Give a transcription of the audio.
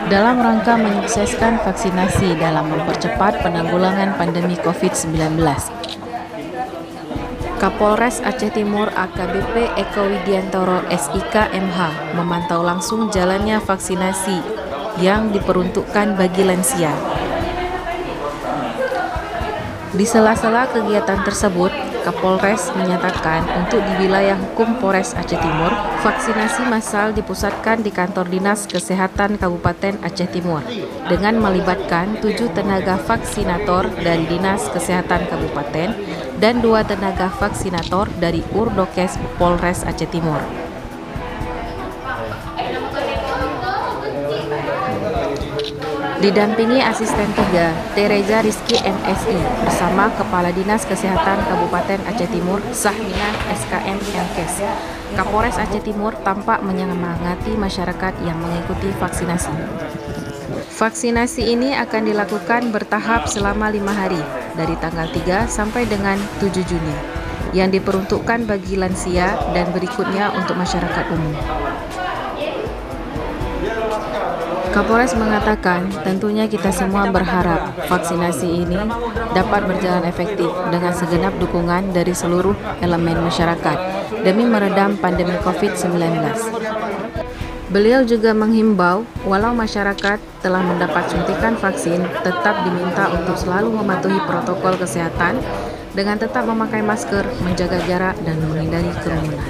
dalam rangka menyukseskan vaksinasi dalam mempercepat penanggulangan pandemi COVID-19. Kapolres Aceh Timur AKBP Eko Widiantoro SIK MH memantau langsung jalannya vaksinasi yang diperuntukkan bagi lansia. Di sela-sela kegiatan tersebut, Kapolres menyatakan untuk di wilayah hukum Polres Aceh Timur, vaksinasi massal dipusatkan di kantor Dinas Kesehatan Kabupaten Aceh Timur dengan melibatkan 7 tenaga vaksinator dari Dinas Kesehatan Kabupaten dan 2 tenaga vaksinator dari Urdokes Polres Aceh Timur. Didampingi asisten 3, Tereza Rizky MSI bersama Kepala Dinas Kesehatan Kabupaten Aceh Timur, Sahminan SKM Mkes. Kapolres Aceh Timur tampak menyemangati masyarakat yang mengikuti vaksinasi. Vaksinasi ini akan dilakukan bertahap selama 5 hari, dari tanggal 3 sampai dengan 7 Juni, yang diperuntukkan bagi lansia dan berikutnya untuk masyarakat umum. Kapolres mengatakan, tentunya kita semua berharap vaksinasi ini dapat berjalan efektif dengan segenap dukungan dari seluruh elemen masyarakat demi meredam pandemi COVID-19. Beliau juga menghimbau, walau masyarakat telah mendapat suntikan vaksin, tetap diminta untuk selalu mematuhi protokol kesehatan dengan tetap memakai masker, menjaga jarak, dan menghindari kerumunan.